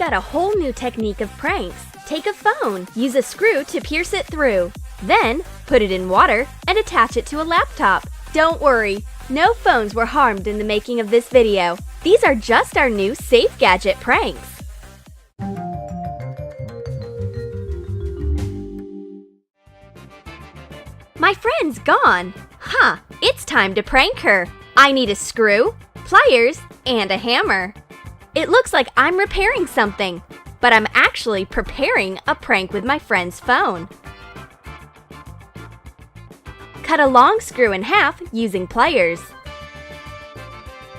got a whole new technique of pranks. Take a phone, use a screw to pierce it through. Then, put it in water and attach it to a laptop. Don't worry, no phones were harmed in the making of this video. These are just our new safe gadget pranks. My friend's gone. Huh, it's time to prank her. I need a screw, pliers, and a hammer. It looks like I'm repairing something, but I'm actually preparing a prank with my friend's phone. Cut a long screw in half using pliers.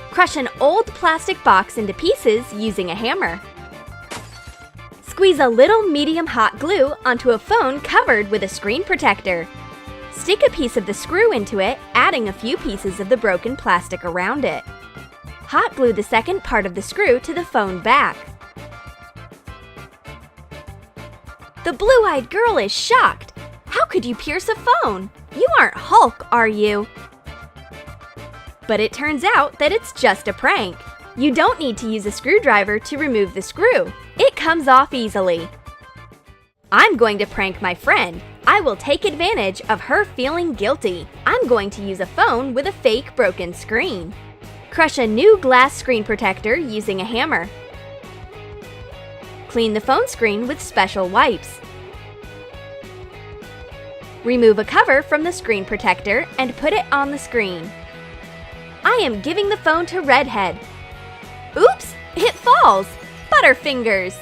Crush an old plastic box into pieces using a hammer. Squeeze a little medium hot glue onto a phone covered with a screen protector. Stick a piece of the screw into it, adding a few pieces of the broken plastic around it. Hot glue the second part of the screw to the phone back. The blue-eyed girl is shocked. How could you pierce a phone? You aren't Hulk, are you? But it turns out that it's just a prank. You don't need to use a screwdriver to remove the screw. It comes off easily. I'm going to prank my friend. I will take advantage of her feeling guilty. I'm going to use a phone with a fake broken screen. Crush a new glass screen protector using a hammer. Clean the phone screen with special wipes. Remove a cover from the screen protector and put it on the screen. I am giving the phone to Redhead. Oops, it falls! Butterfingers!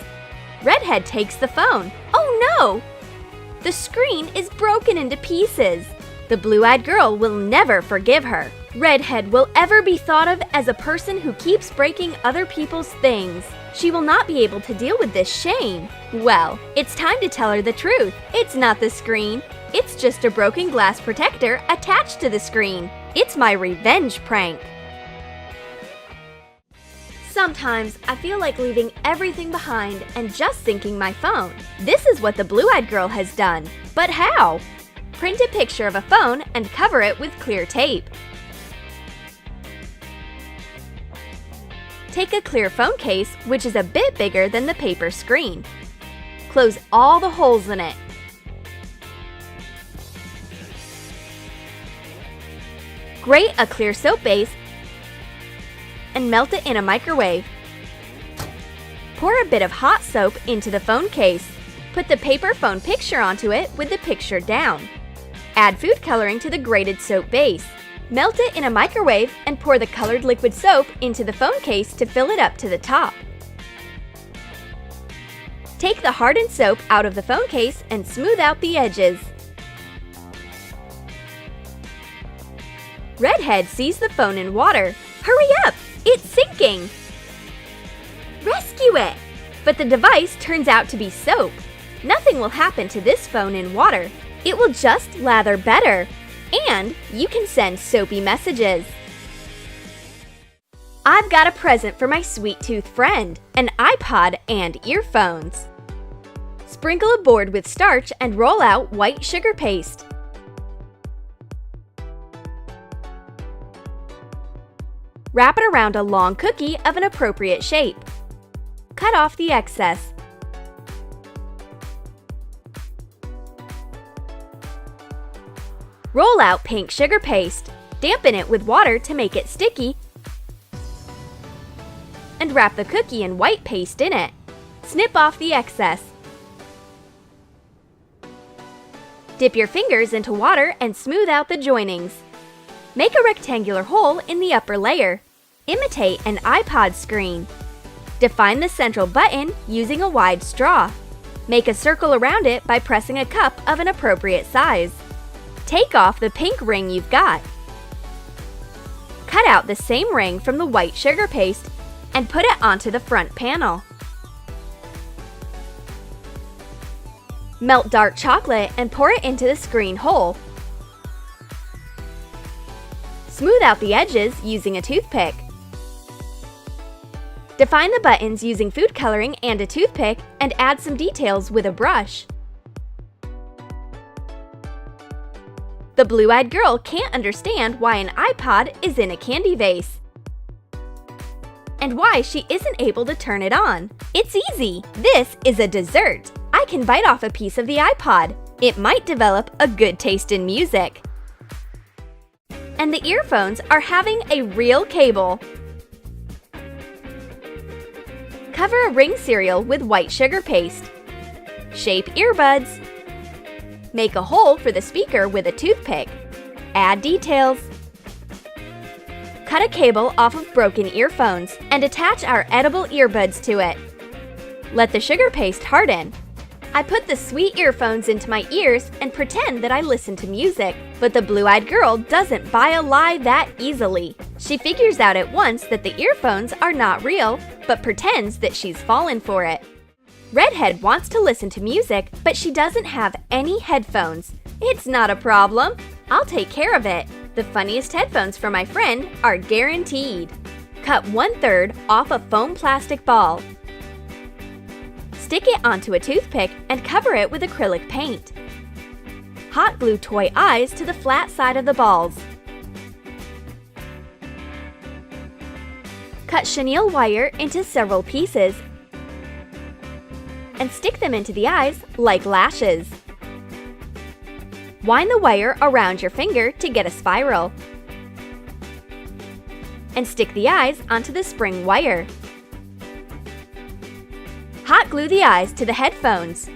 Redhead takes the phone. Oh no! The screen is broken into pieces. The blue-eyed girl will never forgive her. Redhead will ever be thought of as a person who keeps breaking other people's things. She will not be able to deal with this shame. Well, it's time to tell her the truth. It's not the screen. It's just a broken glass protector attached to the screen. It's my revenge prank. Sometimes I feel like leaving everything behind and just sinking my phone. This is what the blue-eyed girl has done. But how? Print a picture of a phone and cover it with clear tape. Take a clear phone case, which is a bit bigger than the paper screen. Close all the holes in it. Grate a clear soap base and melt it in a microwave. Pour a bit of hot soap into the phone case. Put the paper phone picture onto it with the picture down. Add food coloring to the grated soap base. Melt it in a microwave and pour the colored liquid soap into the phone case to fill it up to the top. Take the hardened soap out of the phone case and smooth out the edges. Redhead sees the phone in water. Hurry up! It's sinking! Rescue it! But the device turns out to be soap. Nothing will happen to this phone in water. It will just lather better. And you can send soapy messages. I've got a present for my sweet tooth friend, an iPod and earphones. Sprinkle a board with starch and roll out white sugar paste. Wrap it around a long cookie of an appropriate shape. Cut off the excess. Roll out pink sugar paste. Dampen it with water to make it sticky. And wrap the cookie in white paste in it. Snip off the excess. Dip your fingers into water and smooth out the joinings. Make a rectangular hole in the upper layer. Imitate an iPod screen. Define the central button using a wide straw. Make a circle around it by pressing a cup of an appropriate size. Take off the pink ring you've got. Cut out the same ring from the white sugar paste and put it onto the front panel. Melt dark chocolate and pour it into the screen hole. Smooth out the edges using a toothpick. Define the buttons using food coloring and a toothpick and add some details with a brush. The blue-eyed girl can't understand why an iPod is in a candy vase. and why she isn't able to turn it on. It's easy. This is a dessert. I can bite off a piece of the iPod. It might develop a good taste in music. And the earphones are having a real cable. Cover a ring cereal with white sugar paste. Shape earbuds. Make a hole for the speaker with a toothpick. Add details. Cut a cable off of broken earphones and attach our edible earbuds to it. Let the sugar paste harden. I put the sweet earphones into my ears and pretend that I listen to music, but the blue-eyed girl doesn't buy a lie that easily. She figures out at once that the earphones are not real, but pretends that she's fallen for it. Redhead wants to listen to music, but she doesn't have any headphones. It's not a problem. I'll take care of it. The funniest headphones for my friend are guaranteed. Cut 1/3 off a foam plastic ball. Stick it onto a toothpick and cover it with acrylic paint. Hot glue toy eyes to the flat side of the balls. Cut chenille wire into several pieces and stick them into the eyes like lashes. Wind the wire around your finger to get a spiral. And stick the eyes onto the spring wire. Hot glue the eyes to the headphones.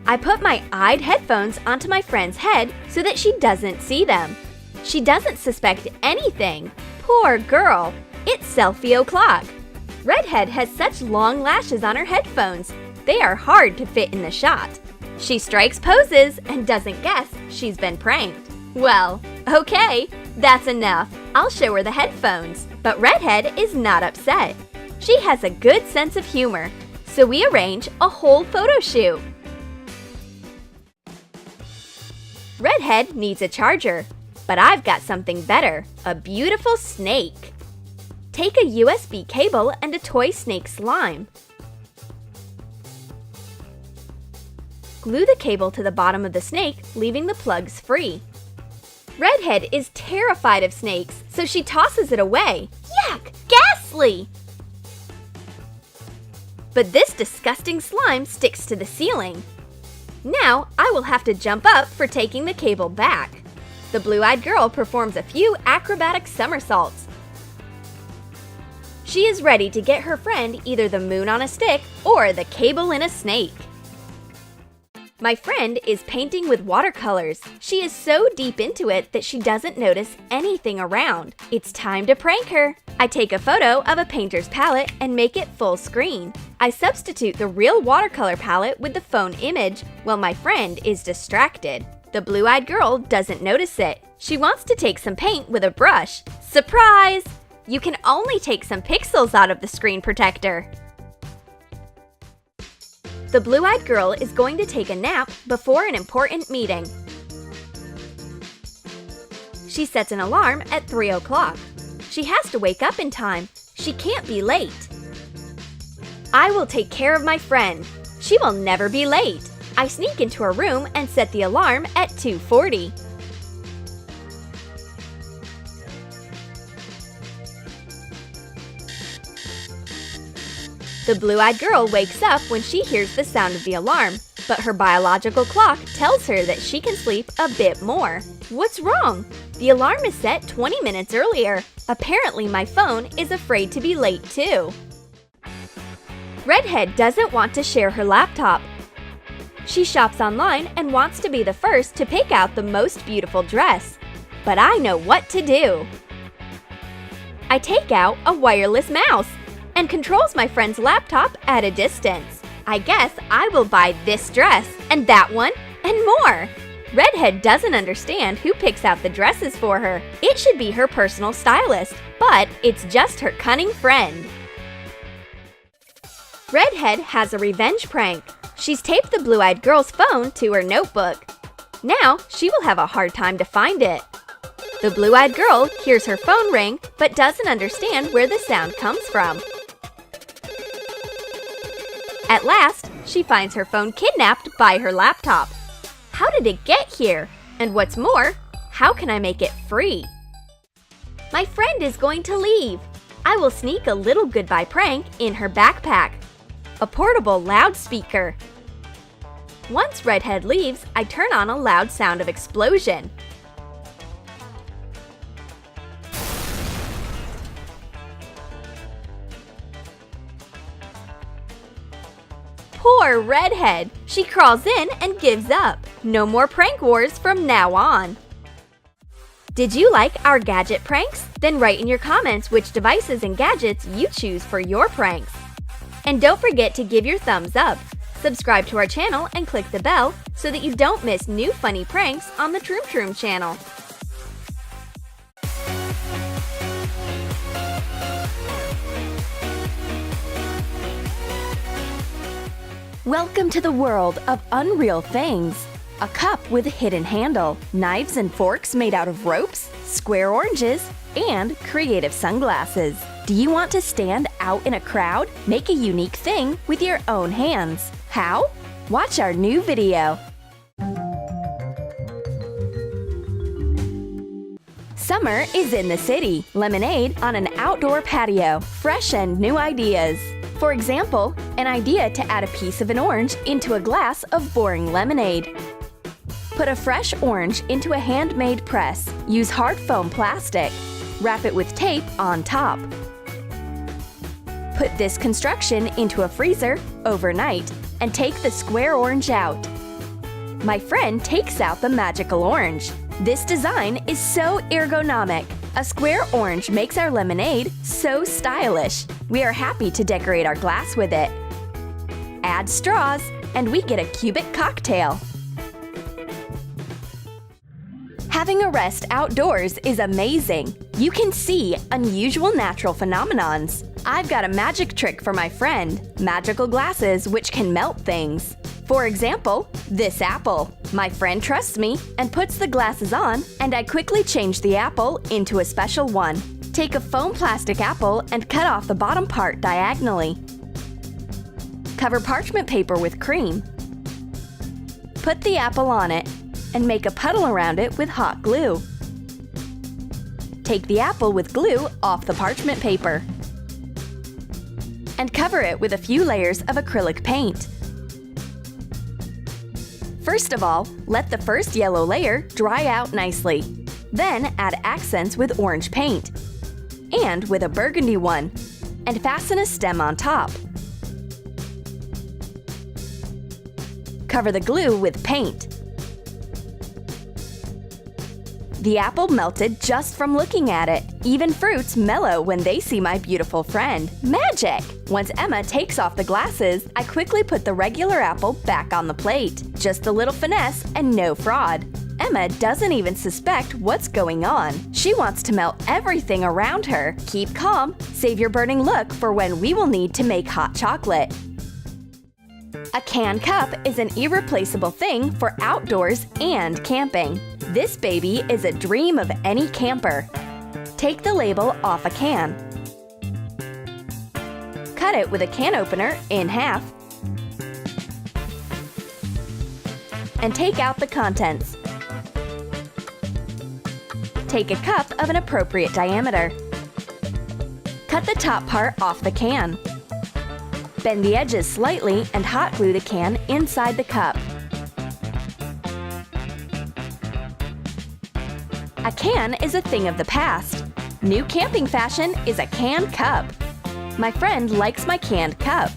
I put my eyed headphones onto my friend's head so that she doesn't see them. She doesn't suspect anything. Poor girl. It's selfie o'clock. Redhead has such long lashes on her headphones. They are hard to fit in the shot. She strikes poses and doesn't guess she's been pranked. Well, okay, that's enough. I'll show her the headphones. But Redhead is not upset. She has a good sense of humor, so we arrange a whole photo shoot. Redhead needs a charger, but I've got something better, a beautiful snake. Take a USB cable and a toy snake slime. Glue the cable to the bottom of the snake, leaving the plugs free. Redhead is terrified of snakes, so she tosses it away. Yuck! Ghastly! But this disgusting slime sticks to the ceiling. Now I will have to jump up for taking the cable back. The blue-eyed girl performs a few acrobatic somersaults. She is ready to get her friend either the moon on a stick or the cable in a snake. My friend is painting with watercolors. She is so deep into it that she doesn't notice anything around. It's time to prank her. I take a photo of a painter's palette and make it full screen. I substitute the real watercolor palette with the phone image while my friend is distracted. The blue-eyed girl doesn't notice it. She wants to take some paint with a brush. Surprise! You can only take some pixels out of the screen protector. The blue-eyed girl is going to take a nap before an important meeting. She sets an alarm at 3 o'clock. She has to wake up in time. She can't be late. I will take care of my friend. She will never be late. I sneak into her room and set the alarm at 2:40. The blue-eyed girl wakes up when she hears the sound of the alarm, but her biological clock tells her that she can sleep a bit more. What's wrong? The alarm is set 20 minutes earlier. Apparently my phone is afraid to be late too. Redhead doesn't want to share her laptop. She shops online and wants to be the first to pick out the most beautiful dress. But I know what to do. I take out a wireless mouse and controls my friend's laptop at a distance. I guess I will buy this dress and that one and more. Redhead doesn't understand who picks out the dresses for her. It should be her personal stylist, but it's just her cunning friend. Redhead has a revenge prank. She's taped the blue-eyed girl's phone to her notebook. Now she will have a hard time to find it. The blue-eyed girl hears her phone ring but doesn't understand where the sound comes from. At last, she finds her phone kidnapped by her laptop. How did it get here? And what's more, how can I make it free? My friend is going to leave. I will sneak a little goodbye prank in her backpack. A portable loudspeaker. Once Redhead leaves, I turn on a loud sound of explosion. Poor Redhead! She crawls in and gives up. No more prank wars from now on. Did you like our gadget pranks? Then write in your comments which devices and gadgets you choose for your pranks. And don't forget to give your thumbs up, subscribe to our channel, and click the bell so that you don't miss new funny pranks on the Troom Troom channel. Welcome to the world of unreal things. A cup with a hidden handle, knives and forks made out of ropes, square oranges, and creative sunglasses. Do you want to stand out in a crowd? Make a unique thing with your own hands. How? Watch our new video. Summer is in the city. Lemonade on an outdoor patio. Fresh and new ideas. For example, an idea to add a piece of an orange into a glass of boring lemonade. Put a fresh orange into a handmade press. Use hard foam plastic. Wrap it with tape on top. Put this construction into a freezer overnight and take the square orange out. My friend takes out the magical orange. This design is so ergonomic. A square orange makes our lemonade so stylish. We are happy to decorate our glass with it. Add straws, and we get a cubic cocktail. Having a rest outdoors is amazing. You can see unusual natural phenomenons. I've got a magic trick for my friend, magical glasses which can melt things. For example, this apple. My friend trusts me and puts the glasses on, and I quickly change the apple into a special one. Take a foam plastic apple and cut off the bottom part diagonally. Cover parchment paper with cream. Put the apple on it and make a puddle around it with hot glue. Take the apple with glue off the parchment paper and cover it with a few layers of acrylic paint. First of all, let the first yellow layer dry out nicely. Then add accents with orange paint and with a burgundy one, and fasten a stem on top. Cover the glue with paint. The apple melted just from looking at it. Even fruits mellow when they see my beautiful friend. Magic! Once Emma takes off the glasses, I quickly put the regular apple back on the plate. Just a little finesse and no fraud. Emma doesn't even suspect what's going on. She wants to melt everything around her. Keep calm. Save your burning look for when we will need to make hot chocolate. A can cup is an irreplaceable thing for outdoors and camping. This baby is a dream of any camper. Take the label off a can. Cut it with a can opener in half and take out the contents. Take a cup of an appropriate diameter. Cut the top part off the can. Bend the edges slightly and hot glue the can inside the cup. A can is a thing of the past. New camping fashion is a can cup. My friend likes my canned cup.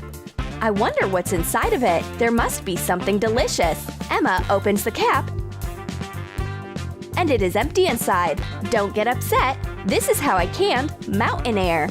I wonder what's inside of it. There must be something delicious. Emma opens the cap, and it is empty inside. Don't get upset. This is how I canned mountain air.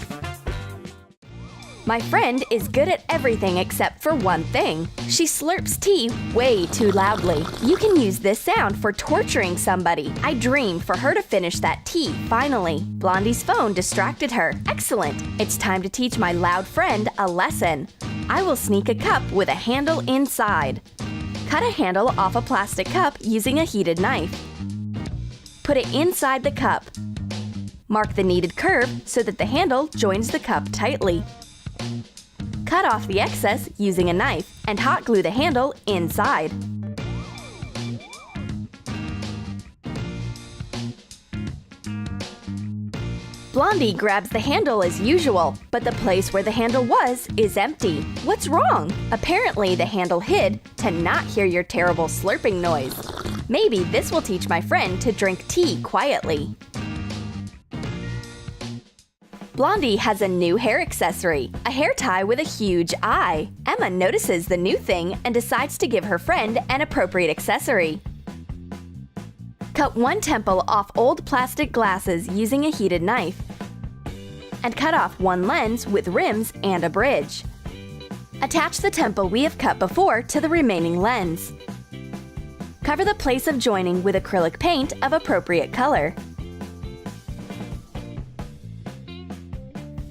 My friend is good at everything except for one thing. She slurps tea way too loudly. You can use this sound for torturing somebody. I dreamed for her to finish that tea, finally. Blondie's phone distracted her. Excellent! It's time to teach my loud friend a lesson. I will sneak a cup with a handle inside. Cut a handle off a plastic cup using a heated knife. Put it inside the cup. Mark the needed curve so that the handle joins the cup tightly. Cut off the excess using a knife and hot glue the handle inside. Blondie grabs the handle as usual, but the place where the handle was is empty. What's wrong? Apparently the handle hid to not hear your terrible slurping noise. Maybe this will teach my friend to drink tea quietly. Blondie has a new hair accessory, a hair tie with a huge eye. Emma notices the new thing and decides to give her friend an appropriate accessory. Cut one temple off old plastic glasses using a heated knife. And cut off one lens with rims and a bridge. Attach the temple we have cut before to the remaining lens. Cover the place of joining with acrylic paint of appropriate color.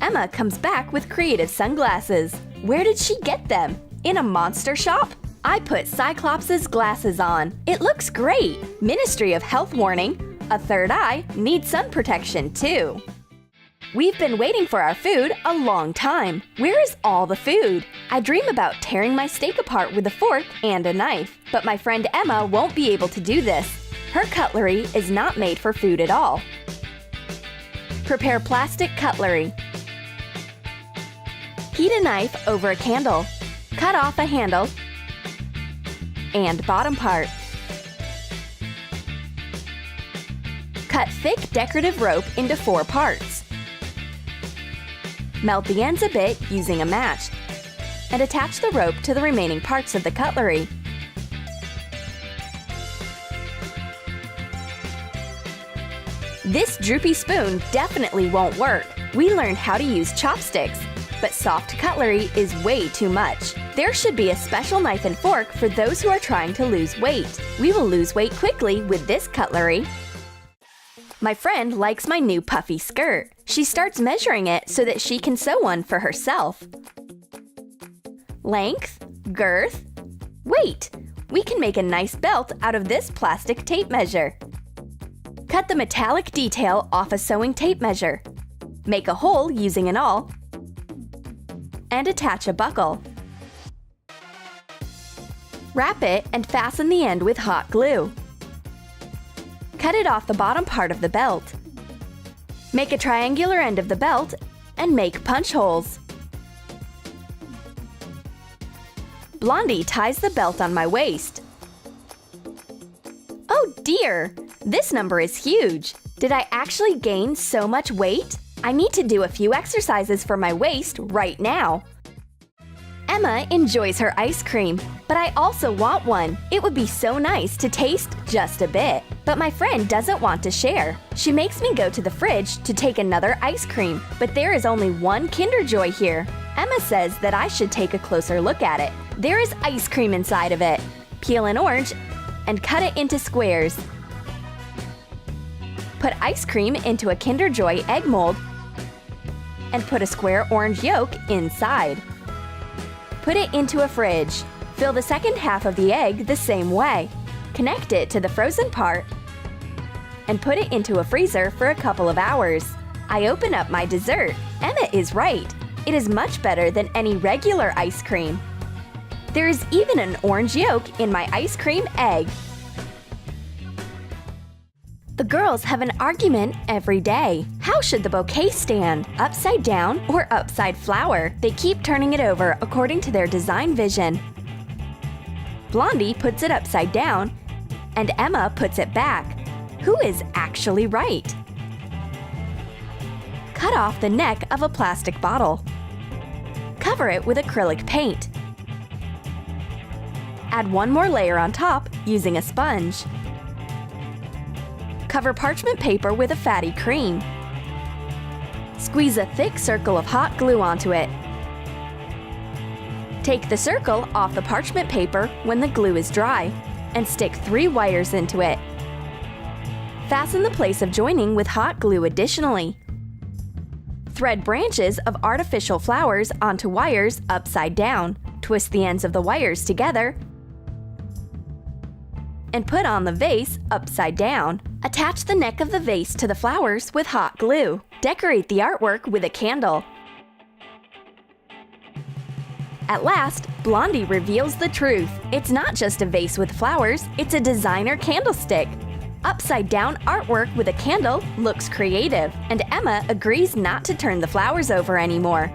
Emma comes back with creative sunglasses. Where did she get them? In a monster shop? I put Cyclops' glasses on. It looks great! Ministry of Health warning, a third eye needs sun protection too. We've been waiting for our food a long time. Where is all the food? I dream about tearing my steak apart with a fork and a knife, but my friend Emma won't be able to do this. Her cutlery is not made for food at all. Prepare plastic cutlery. Heat a knife over a candle. Cut off a handle and bottom part. Cut thick decorative rope into 4 parts. Melt the ends a bit using a match and attach the rope to the remaining parts of the cutlery. This droopy spoon definitely won't work. We learned how to use chopsticks, but soft cutlery is way too much. There should be a special knife and fork for those who are trying to lose weight. We will lose weight quickly with this cutlery. My friend likes my new puffy skirt. She starts measuring it so that she can sew one for herself. Length, girth, weight. We can make a nice belt out of this plastic tape measure. Cut the metallic detail off a sewing tape measure. Make a hole using an awl and attach a buckle. Wrap it and fasten the end with hot glue. Cut it off the bottom part of the belt. Make a triangular end of the belt and make punch holes. Blondie ties the belt on my waist. Oh dear! This number is huge! Did I actually gain so much weight? I need to do a few exercises for my waist right now. Emma enjoys her ice cream, but I also want one. It would be so nice to taste just a bit. But my friend doesn't want to share. She makes me go to the fridge to take another ice cream, but there is only one Kinder Joy here. Emma says that I should take a closer look at it. There is ice cream inside of it. Peel an orange and cut it into squares. Put ice cream into a Kinder Joy egg mold and put a square orange yolk inside. Put it into a fridge. Fill the second half of the egg the same way. Connect it to the frozen part and put it into a freezer for a couple of hours. I open up my dessert. Emma is right. It is much better than any regular ice cream. There is even an orange yolk in my ice cream egg. The girls have an argument every day. How should the bouquet stand? Upside down or upside flower? They keep turning it over according to their design vision. Blondie puts it upside down, and Emma puts it back. Who is actually right? Cut off the neck of a plastic bottle. Cover it with acrylic paint. Add one more layer on top using a sponge. Cover parchment paper with a fatty cream. Squeeze a thick circle of hot glue onto it. Take the circle off the parchment paper when the glue is dry and stick 3 wires into it. Fasten the place of joining with hot glue additionally. Thread branches of artificial flowers onto wires upside down. Twist the ends of the wires together and put on the vase upside down. Attach the neck of the vase to the flowers with hot glue. Decorate the artwork with a candle. At last, Blondie reveals the truth. It's not just a vase with flowers, it's a designer candlestick. Upside-down artwork with a candle looks creative, and Emma agrees not to turn the flowers over anymore.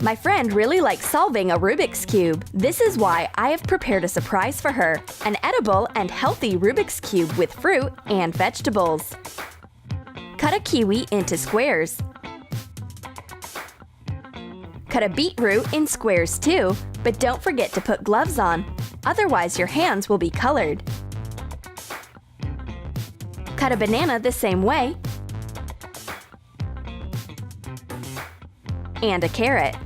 My friend really likes solving a Rubik's Cube. This is why I have prepared a surprise for her, an edible and healthy Rubik's Cube with fruit and vegetables. Cut a kiwi into squares. Cut a beetroot in squares too, but don't forget to put gloves on, otherwise your hands will be colored. Cut a banana the same way, and a carrot.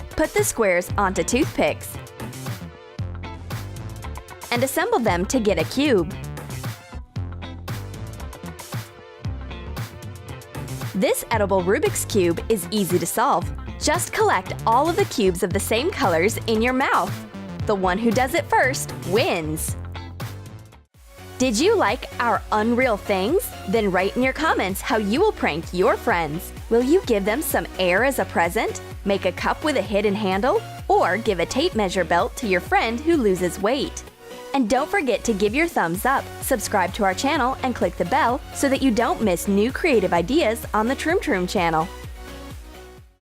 Put the squares onto toothpicks and assemble them to get a cube. This edible Rubik's Cube is easy to solve. Just collect all of the cubes of the same colors in your mouth. The one who does it first wins. Did you like our unreal things? Then write in your comments how you will prank your friends. Will you give them some air as a present? Make a cup with a hidden handle? Or give a tape measure belt to your friend who loses weight? And don't forget to give your thumbs up, subscribe to our channel, and click the bell so that you don't miss new creative ideas on the Troom Troom channel.